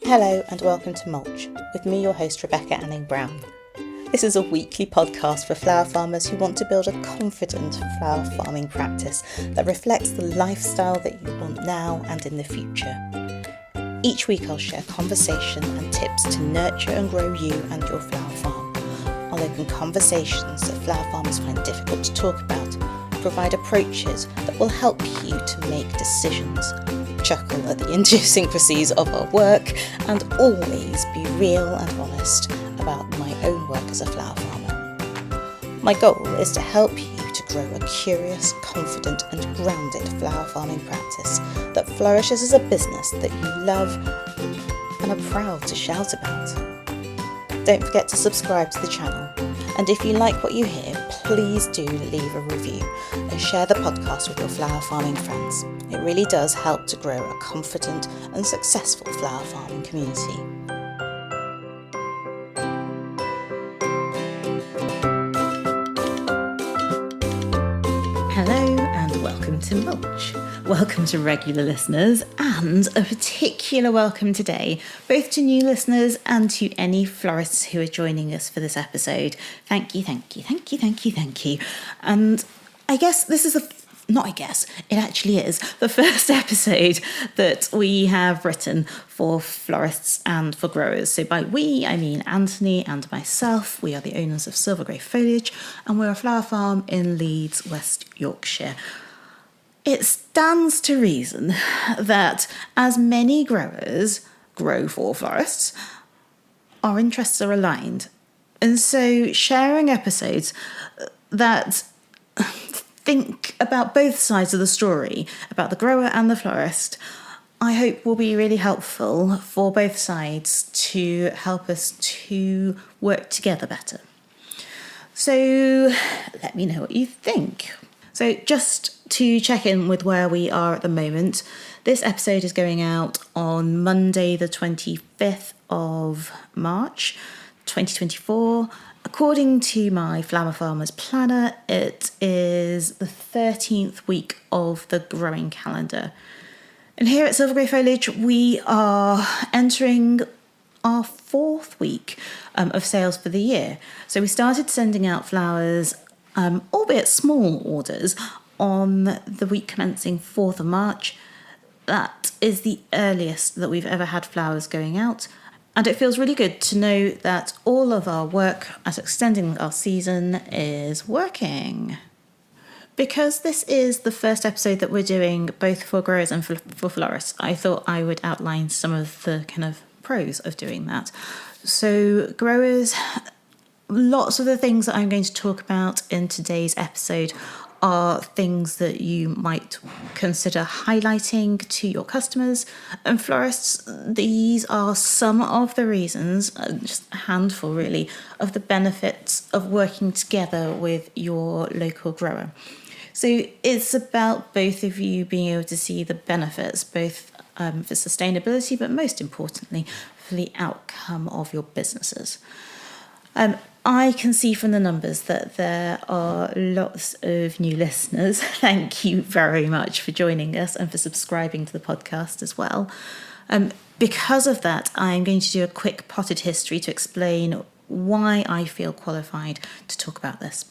Hello and welcome to Mulch, with me your host Rebecca Anning-Brown. This is a weekly podcast for flower farmers who want to build a confident flower farming practice that reflects the lifestyle that you want now and in the future. Each week I'll share conversation and tips to nurture and grow you and your flower farm. I'll open conversations that flower farmers find difficult to talk about, provide approaches that will help you to make decisions, chuckle at the idiosyncrasies of our work, and always be real and honest about my own work as a flower farmer. My goal is to help you to grow a curious, confident and grounded flower farming practice that flourishes as a business that you love and are proud to shout about. Don't forget to subscribe to the channel, and if you like what you hear, please do leave a review and share the podcast with your flower farming friends. It really does help to grow a confident and successful flower farming community. Hello and welcome to Mulch. Welcome to regular listeners and a particular welcome today, both to new listeners and to any florists who are joining us for this episode. Thank you. And I guess this is it actually is the first episode that we have written for florists and for growers. So by we, I mean Anthony and myself. We are the owners of Silver Grey Foliage and we're a flower farm in Leeds, West Yorkshire. It stands to reason that as many growers grow for florists, our interests are aligned. And so sharing episodes that think about both sides of the story, about the grower and the florist, I hope will be really helpful for both sides to help us to work together better. So let me know what you think. So just to check in with where we are at the moment, this episode is going out on Monday the 25th of March 2024. According to my Flower Farmers Planner, it is the 13th week of the growing calendar. And here at Silver Grey Foliage, we are entering our fourth week of sales for the year. So we started sending out flowers, albeit small orders, on the week commencing 4th of March. That is the earliest that we've ever had flowers going out. And it feels really good to know that all of our work at extending our season is working. Because this is the first episode that we're doing both for growers and for florists, I thought I would outline some of the kind of pros of doing that. So growers, lots of the things that I'm going to talk about in today's episode are things that you might consider highlighting to your customers. And florists, these are some of the reasons, just a handful really, of the benefits of working together with your local grower. So it's about both of you being able to see the benefits, both for sustainability, but most importantly, for the outcome of your businesses. I can see from the numbers that there are lots of new listeners. Thank you very much for joining us and for subscribing to the podcast as well. Because of that, I'm going to do a quick potted history to explain why I feel qualified to talk about this.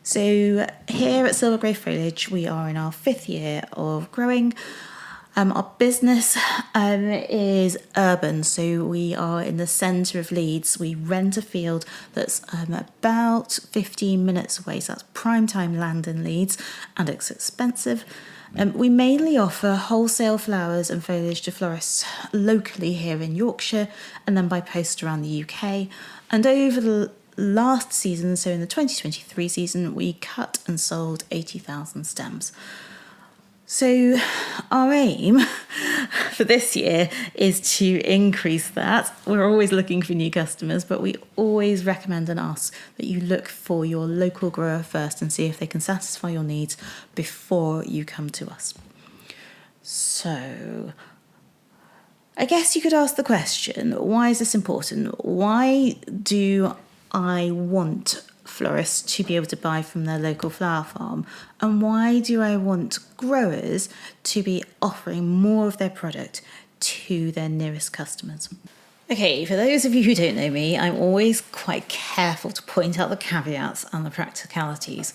So here at Silver Grey Foliage, we are in our 5th year of growing. Our business is urban, so we are in the centre of Leeds. We rent a field that's about 15 minutes away, so that's prime time land in Leeds, and it's expensive. We mainly offer wholesale flowers and foliage to florists locally here in Yorkshire, and then by post around the UK. And over the last season, so in the 2023 season, we cut and sold 80,000 stems. So our aim for this year is to increase that. We're always looking for new customers, but we always recommend and ask that you look for your local grower first and see if they can satisfy your needs before you come to us. So I guess you could ask the question, why is this important? Why do I want florists to be able to buy from their local flower farm? And why do I want growers to be offering more of their product to their nearest customers. Okay, for those of you who don't know me, I'm always quite careful to point out the caveats and the practicalities.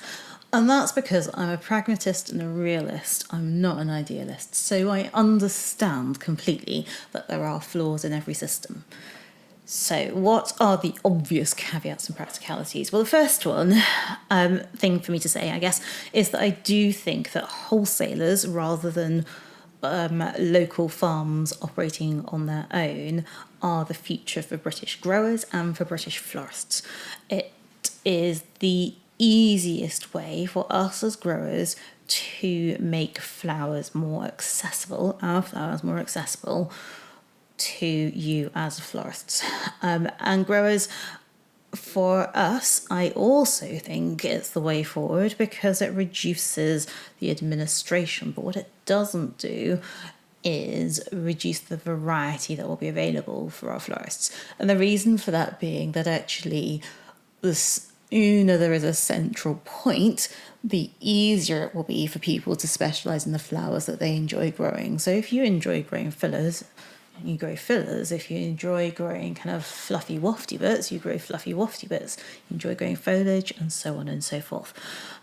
And that's because I'm a pragmatist and a realist. I'm not an idealist. So I understand completely that there are flaws in every system. So what are the obvious caveats and practicalities? Well, the first thing for me to say, I guess, is that I do think that wholesalers, rather than local farms operating on their own, are the future for British growers and for British florists. It is the easiest way for us as growers to make flowers more accessible, our flowers more accessible to you as florists. And growers, for us, I also think it's the way forward because it reduces the administration. But what it doesn't do is reduce the variety that will be available for our florists. And the reason for that being that actually the sooner there is a central point, the easier it will be for people to specialise in the flowers that they enjoy growing. So if you enjoy growing fillers, you grow fillers. If you enjoy growing kind of fluffy wafty bits, you grow fluffy wafty bits. You enjoy growing foliage, and so on and so forth.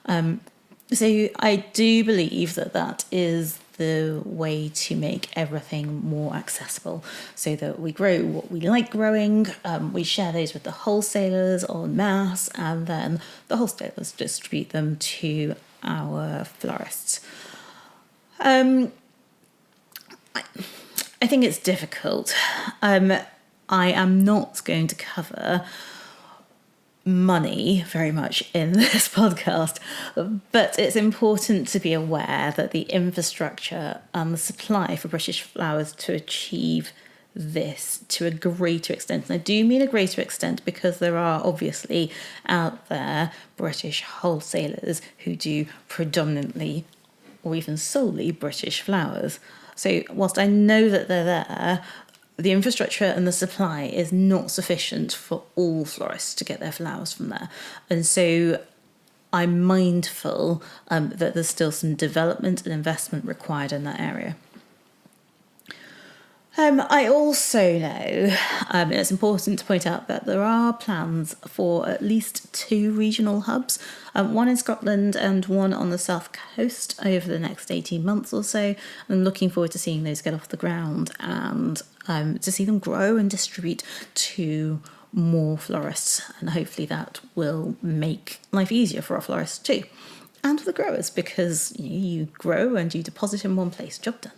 So I do believe that that is the way to make everything more accessible, so that we grow what we like growing, we share those with the wholesalers en masse, and then the wholesalers distribute them to our florists. I think it's difficult. I am not going to cover money very much in this podcast, but it's important to be aware that the infrastructure and the supply for British flowers to achieve this to a greater extent, and I do mean a greater extent because there are obviously out there British wholesalers who do predominantly or even solely British flowers. So whilst I know that they're there, the infrastructure and the supply is not sufficient for all florists to get their flowers from there. And so I'm mindful that there's still some development and investment required in that area. I also know, and it's important to point out, that there are plans for at least 2 regional hubs, one in Scotland and one on the south coast over the next 18 months or so. I'm looking forward to seeing those get off the ground and to see them grow and distribute to more florists. And hopefully that will make life easier for our florists too, and for the growers, because you grow and you deposit in one place, job done.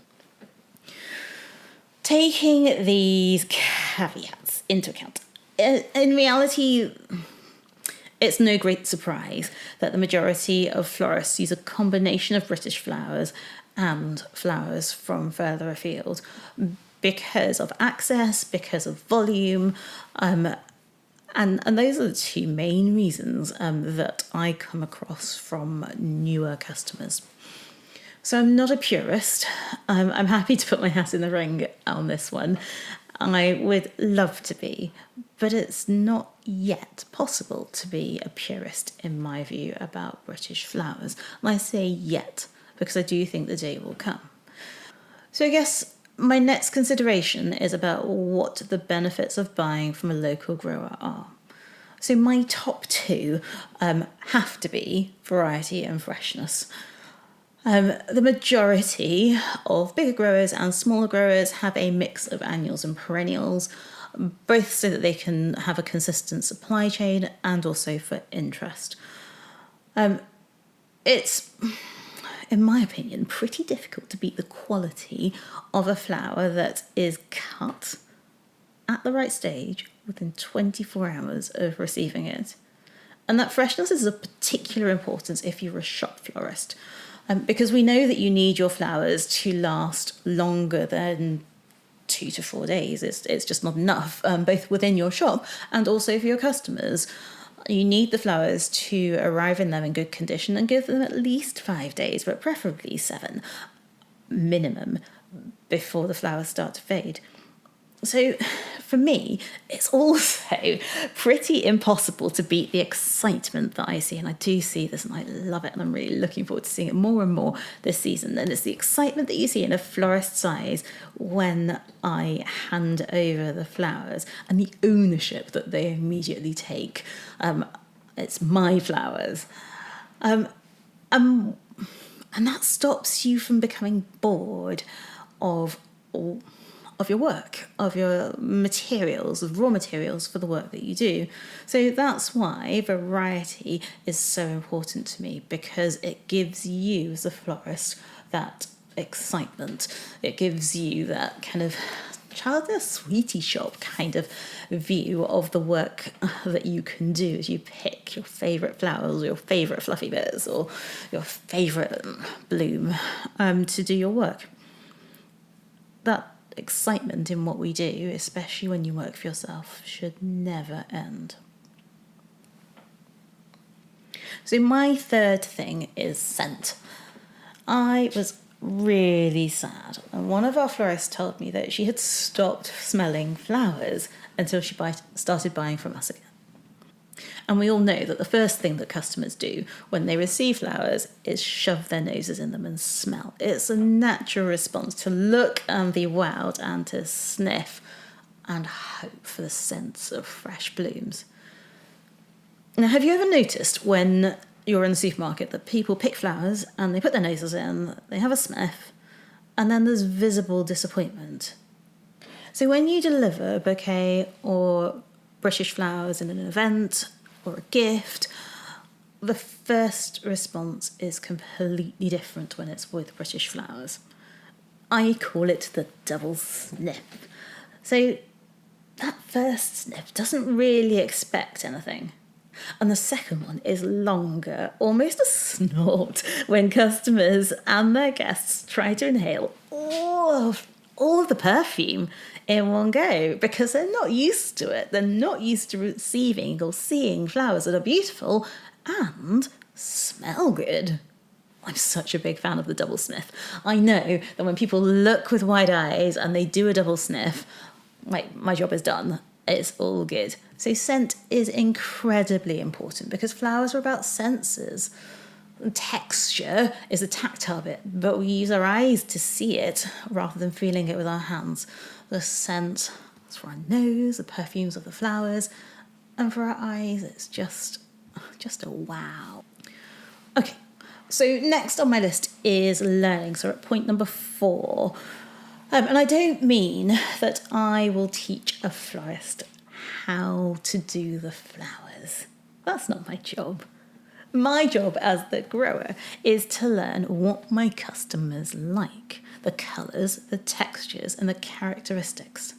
Taking these caveats into account, in reality, it's no great surprise that the majority of florists use a combination of British flowers and flowers from further afield because of access, because of volume, and those are the 2 main reasons that I come across from newer customers. So I'm not a purist. I'm happy to put my hat in the ring on this one. I would love to be, but it's not yet possible to be a purist in my view about British flowers. And I say yet because I do think the day will come. So I guess my next consideration is about what the benefits of buying from a local grower are. So my top 2 have to be variety and freshness. The majority of bigger growers and smaller growers have a mix of annuals and perennials, both so that they can have a consistent supply chain and also for interest. It's, in my opinion, pretty difficult to beat the quality of a flower that is cut at the right stage within 24 hours of receiving it. And that freshness is of particular importance if you're a shop florist. Because we know that you need your flowers to last longer than 2 to 4 days. It's just not enough, both within your shop and also for your customers. You need the flowers to arrive in them in good condition and give them at least 5 days, but preferably 7 minimum, before the flowers start to fade. So for me, it's also pretty impossible to beat the excitement that I see. And I do see this and I love it. And I'm really looking forward to seeing it more and more this season. And it's the excitement that you see in a florist's eyes when I hand over the flowers and the ownership that they immediately take. It's my flowers. And that stops you from becoming bored of all of your work, of your materials, of raw materials for the work that you do. So that's why variety is so important to me, because it gives you as a florist that excitement. It gives you that kind of childless sweetie shop kind of view of the work that you can do as you pick your favourite flowers, or your favourite fluffy bits, or your favourite bloom to do your work. That excitement in what we do, especially when you work for yourself, should never end. So my third thing is scent. I was really sad, and one of our florists told me that she had stopped smelling flowers until she started buying from us again. And we all know that the first thing that customers do when they receive flowers is shove their noses in them and smell. It's a natural response to look and be wowed and to sniff and hope for the sense of fresh blooms. Now, have you ever noticed when you're in the supermarket that people pick flowers and they put their noses in, they have a sniff, and then there's visible disappointment? So when you deliver a bouquet or British flowers in an event or a gift, the first response is completely different when it's with British flowers. I call it the double sniff. So that first sniff doesn't really expect anything. And the second one is longer, almost a snort, when customers and their guests try to inhale all of the perfume in one go, because they're not used to it. They're not used to receiving or seeing flowers that are beautiful and smell good. I'm such a big fan of the double sniff. I know that when people look with wide eyes and they do a double sniff, like, my job is done. It's all good. So scent is incredibly important because flowers are about senses. Texture is a tactile bit, but we use our eyes to see it rather than feeling it with our hands. The scent is for our nose, the perfumes of the flowers, and for our eyes, it's just a wow. Okay, so next on my list is learning. So we're at point number 4. And I don't mean that I will teach a florist how to do the flowers. That's not my job. My job as the grower is to learn what my customers like, the colours, the textures, and the characteristics.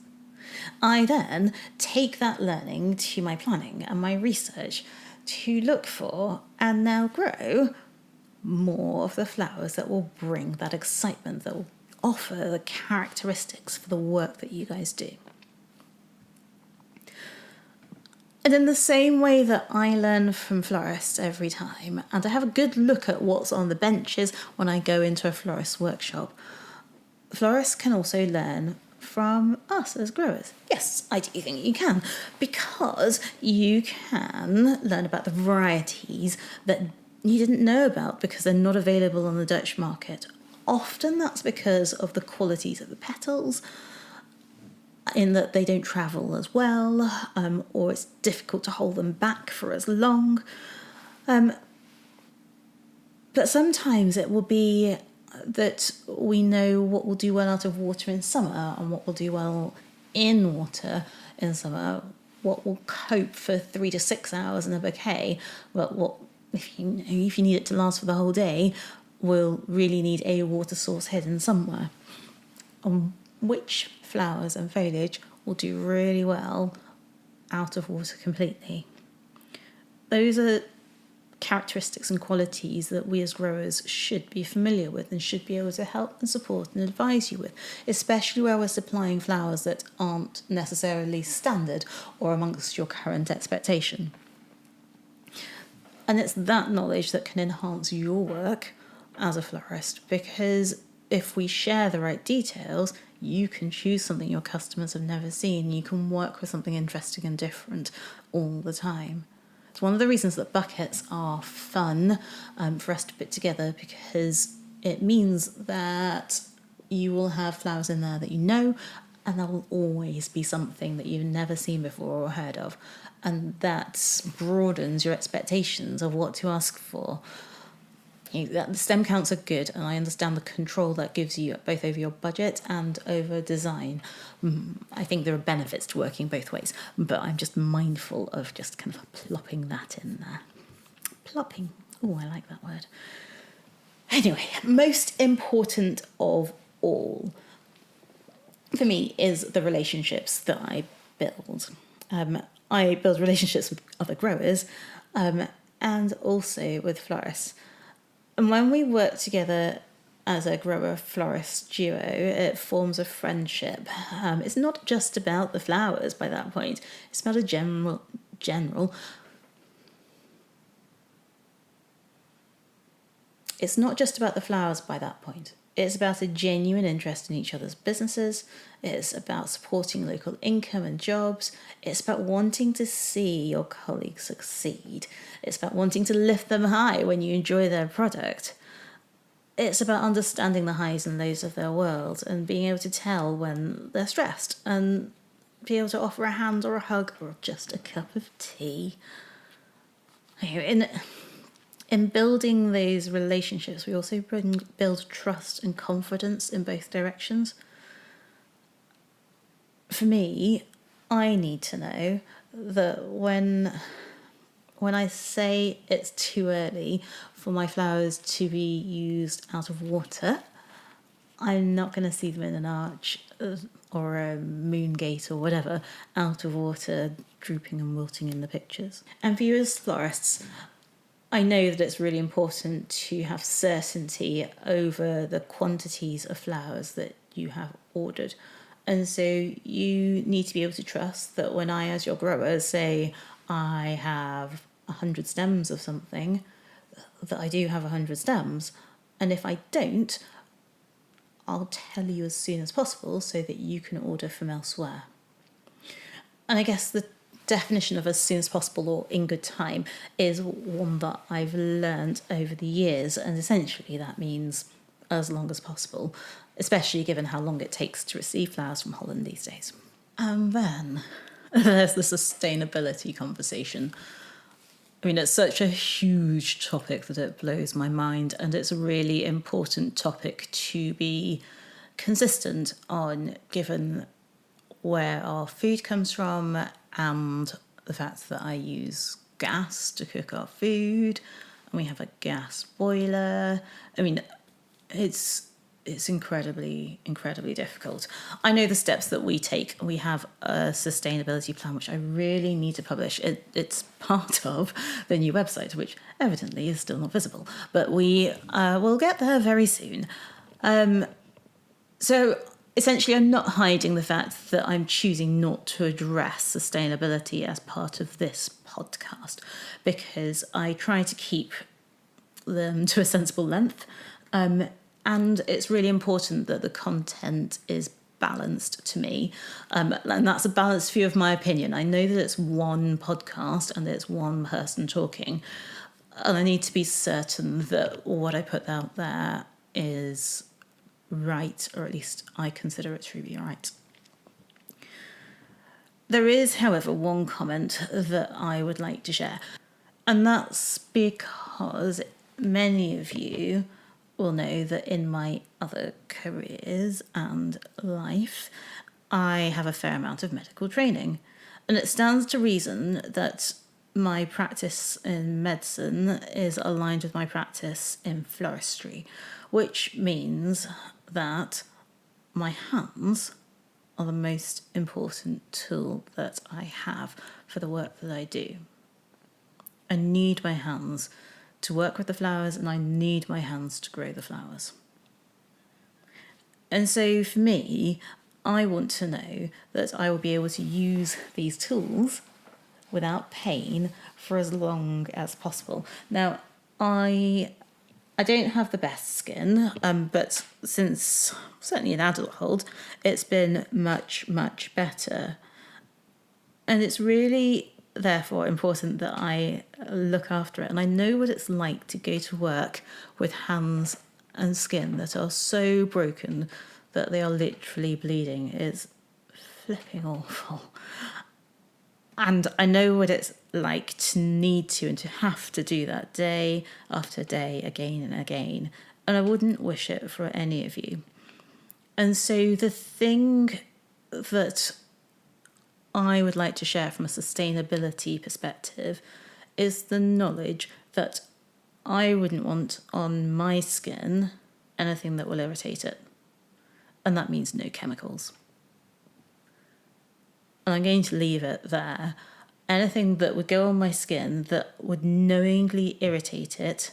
I then take that learning to my planning and my research to look for and now grow more of the flowers that will bring that excitement, that will offer the characteristics for the work that you guys do. And in the same way that I learn from florists every time, and I have a good look at what's on the benches when I go into a florist workshop, florists can also learn from us as growers. Yes, I do think you can, because you can learn about the varieties that you didn't know about because they're not available on the Dutch market. Often that's because of the qualities of the petals, in that they don't travel as well, or it's difficult to hold them back for as long. But sometimes it will be that we know what will do well out of water in summer and what will do well in water in summer, what will cope for 3 to 6 hours in a bouquet, but what, if you need it to last for the whole day, will really need a water source hidden somewhere. Which flowers and foliage will do really well out of water completely. Those are characteristics and qualities that we as growers should be familiar with and should be able to help and support and advise you with, especially where we're supplying flowers that aren't necessarily standard or amongst your current expectation. And it's that knowledge that can enhance your work as a florist, because if we share the right details, you can choose something your customers have never seen. You can work with something interesting and different all the time. It's one of the reasons that buckets are fun for us to put together, because it means that you will have flowers in there that you know, and there will always be something that you've never seen before or heard of. And that broadens your expectations of what to ask for. The stem counts are good, and I understand the control that gives you both over your budget and over design. I think there are benefits to working both ways, but I'm just mindful of just kind of plopping that in there. Plopping. Oh, I like that word. Anyway, most important of all for me is the relationships that I build. I build relationships with other growers and also with florists. And when we work together as a grower-florist duo, it forms a friendship. It's not just about the flowers by that point. It's about a general. It's not just about the flowers by that point. It's about a genuine interest in each other's businesses. It's about supporting local income and jobs. It's about wanting to see your colleagues succeed. It's about wanting to lift them high when you enjoy their product. It's about understanding the highs and lows of their world and being able to tell when they're stressed and be able to offer a hand or a hug or just a cup of tea. In building those relationships, we also build trust and confidence in both directions. For me, I need to know that when I say it's too early for my flowers to be used out of water, I'm not going to see them in an arch or a moon gate or whatever out of water, drooping and wilting in the pictures. And for you as florists, I know that it's really important to have certainty over the quantities of flowers that you have ordered. And so you need to be able to trust that when I, as your grower, say I have 100 stems of something, that I do have 100 stems. And if I don't, I'll tell you as soon as possible so that you can order from elsewhere. And I guess the definition of as soon as possible or in good time is one that I've learned over the years, and essentially that means as long as possible, especially given how long it takes to receive flowers from Holland these days. And then there's the sustainability conversation. I mean, it's such a huge topic that it blows my mind, and it's a really important topic to be consistent on, given where our food comes from and the fact that I use gas to cook our food, and we have a gas boiler. I mean, it's incredibly difficult. I know the steps that we take. We have a sustainability plan, which I really need to publish. It's part of the new website, which evidently is still not visible, but we will get there very soon. So essentially, I'm not hiding the fact that I'm choosing not to address sustainability as part of this podcast, because I try to keep them to a sensible length. And it's really important that the content is balanced to me. And that's a balanced view of my opinion. I know that it's one podcast and it's one person talking. And I need to be certain that what I put out there is right, or at least I consider it to be right. There is, however, one comment that I would like to share. And that's because many of you will know that in my other careers and life, I have a fair amount of medical training. And it stands to reason that my practice in medicine is aligned with my practice in floristry, which means that my hands are the most important tool that I have for the work that I do. I need my hands to work with the flowers, and I need my hands to grow the flowers. And so for me, I want to know that I will be able to use these tools without pain for as long as possible. Now, I I don't have the best skin, but since certainly in adulthood, it's been much, much better. And it's really, therefore, important that I look after it. And I know what it's like to go to work with hands and skin that are so broken that they are literally bleeding. It's flipping awful. And I know what it's like to need to and to have to do that day after day, again and again. And I wouldn't wish it for any of you. And so the thing that I would like to share from a sustainability perspective is the knowledge that I wouldn't want on my skin anything that will irritate it. And that means no chemicals. And I'm going to leave it there. Anything that would go on my skin that would knowingly irritate it,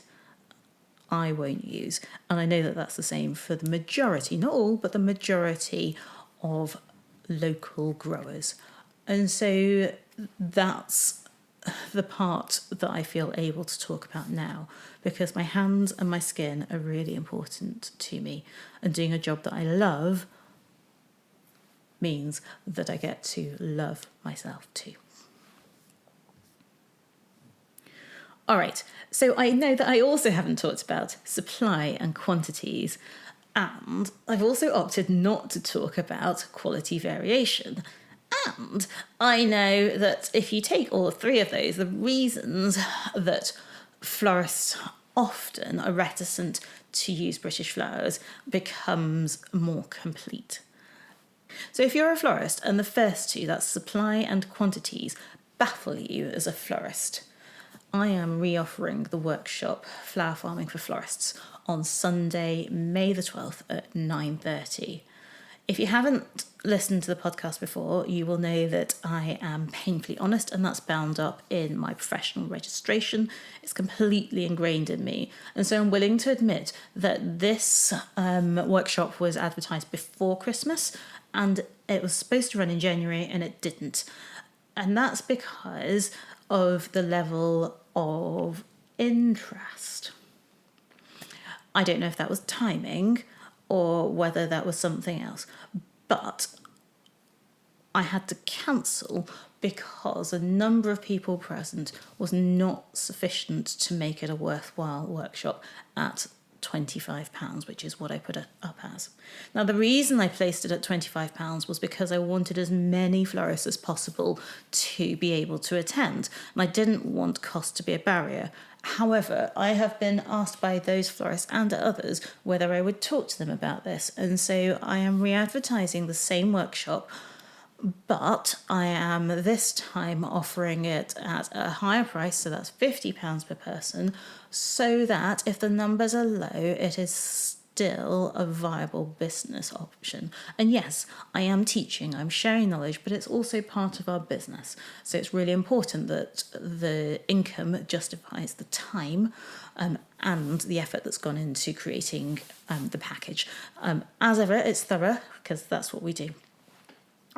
I won't use. And I know that that's the same for the majority, not all, but the majority of local growers. And so that's the part that I feel able to talk about now, because my hands and my skin are really important to me. And doing a job that I love means that I get to love myself too. All right, so I know that I also haven't talked about supply and quantities, and I've also opted not to talk about quality variation. And I know that if you take all three of those, the reasons that florists often are reticent to use British flowers becomes more complete. So if you're a florist and the first two, that's supply and quantities, baffle you as a florist, I am reoffering the workshop Flower Farming for Florists on Sunday, May the 12th at 9:30. If you haven't listened to the podcast before, you will know that I am painfully honest, and that's bound up in my professional registration. It's completely ingrained in me. And so I'm willing to admit that this workshop was advertised before Christmas, and it was supposed to run in January, and it didn't. And that's because of the level of interest. I don't know if that was timing or whether that was something else, but I had to cancel because a number of people present was not sufficient to make it a worthwhile workshop at £25, which is what I put it up as. Now, the reason I placed it at £25 was because I wanted as many florists as possible to be able to attend, and I didn't want cost to be a barrier. However, I have been asked by those florists and others whether I would talk to them about this, and so I am re-advertising the same workshop, but I am this time offering it at a higher price, so that's £50 per person, so that if the numbers are low, it is still a viable business option. And yes, I am teaching, I'm sharing knowledge, but it's also part of our business. So it's really important that the income justifies the time and the effort that's gone into creating the package. As ever, it's thorough, because that's what we do.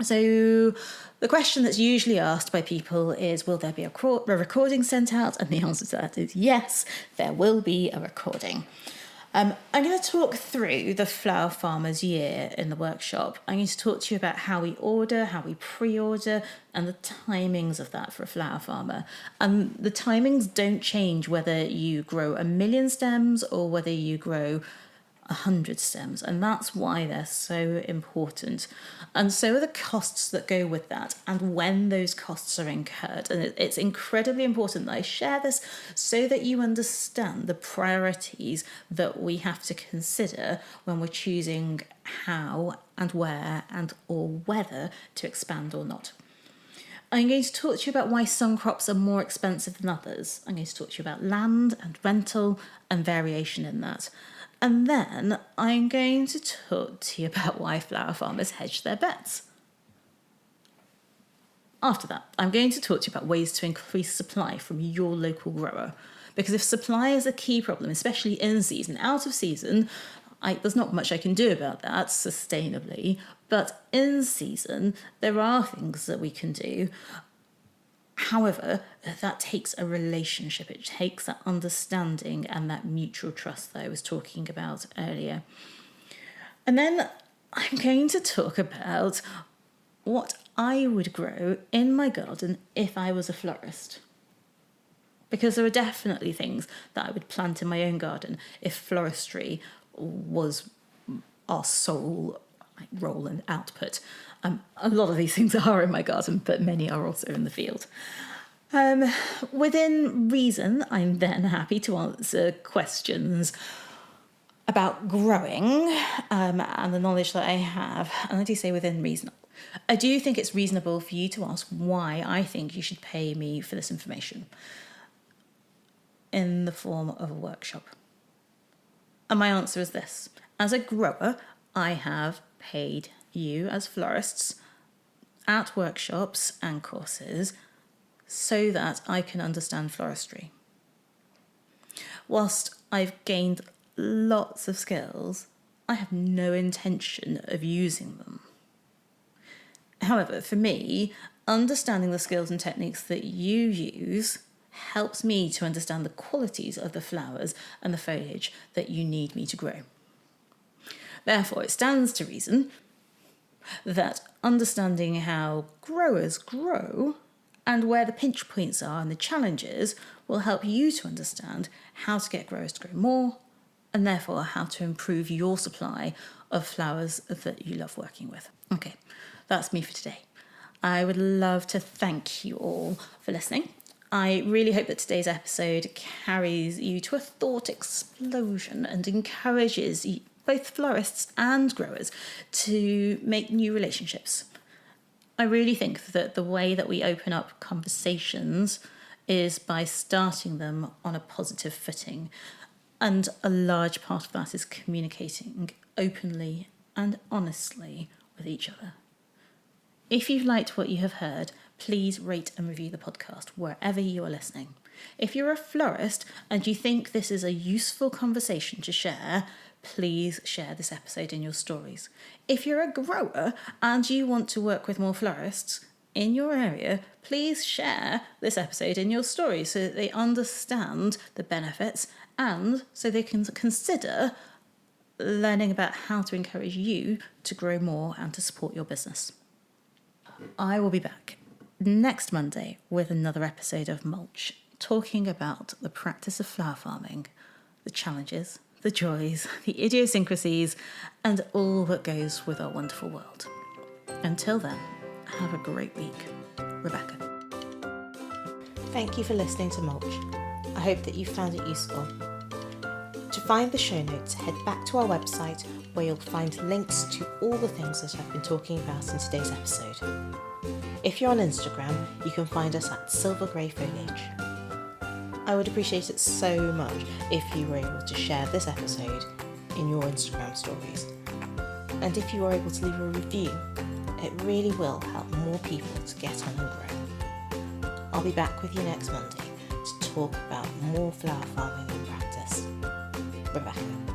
So the question that's usually asked by people is, will there be a recording sent out? And the answer to that is yes, there will be a recording. I'm going to talk through the flower farmer's year in the workshop. I'm going to talk to you about how we order, how we pre-order, and the timings of that for a flower farmer. The timings don't change whether you grow 1,000,000 stems or whether you grow 100 stems, and that's why they're so important. And so are the costs that go with that and when those costs are incurred. And it's incredibly important that I share this so that you understand the priorities that we have to consider when we're choosing how and where and or whether to expand or not. I'm going to talk to you about why some crops are more expensive than others. I'm going to talk to you about land and rental and variation in that. And then I'm going to talk to you about why flower farmers hedge their bets. After that, I'm going to talk to you about ways to increase supply from your local grower. Because if supply is a key problem, especially in season, out of season, there's not much I can do about that sustainably. But in season, there are things that we can do. However, that takes a relationship. It takes that understanding and that mutual trust that I was talking about earlier. And then I'm going to talk about what I would grow in my garden if I was a florist. Because there are definitely things that I would plant in my own garden if floristry was our sole role and output. A lot of these things are in my garden, but many are also in the field. Within reason, I'm then happy to answer questions about growing and the knowledge that I have. And I do say within reason. I do think it's reasonable for you to ask why I think you should pay me for this information in the form of a workshop. And my answer is this. As a grower, I have paid you as florists at workshops and courses so that I can understand floristry. Whilst I've gained lots of skills, I have no intention of using them. However, for me, understanding the skills and techniques that you use helps me to understand the qualities of the flowers and the foliage that you need me to grow. Therefore, it stands to reason that understanding how growers grow and where the pinch points are and the challenges will help you to understand how to get growers to grow more and therefore how to improve your supply of flowers that you love working with. Okay, that's me for today. I would love to thank you all for listening. I really hope that today's episode carries you to a thought explosion and encourages both florists and growers to make new relationships. I really think that the way that we open up conversations is by starting them on a positive footing. And a large part of that is communicating openly and honestly with each other. If you've liked what you have heard, please rate and review the podcast wherever you are listening. If you're a florist and you think this is a useful conversation to share, please share this episode in your stories. If you're a grower and you want to work with more florists in your area, please share this episode in your stories so that they understand the benefits and so they can consider learning about how to encourage you to grow more and to support your business. I will be back next Monday with another episode of Mulch, talking about the practice of flower farming, the challenges, the joys, the idiosyncrasies, and all that goes with our wonderful world. Until then, have a great week. Rebecca. Thank you for listening to Mulch. I hope that you found it useful. To find the show notes, head back to our website where you'll find links to all the things that I've been talking about in today's episode. If you're on Instagram, you can find us at Silver Grey Foliage. I would appreciate it so much if you were able to share this episode in your Instagram stories. And if you are able to leave a review, it really will help more people to get on and grow. I'll be back with you next Monday to talk about more flower farming in practice. Rebecca.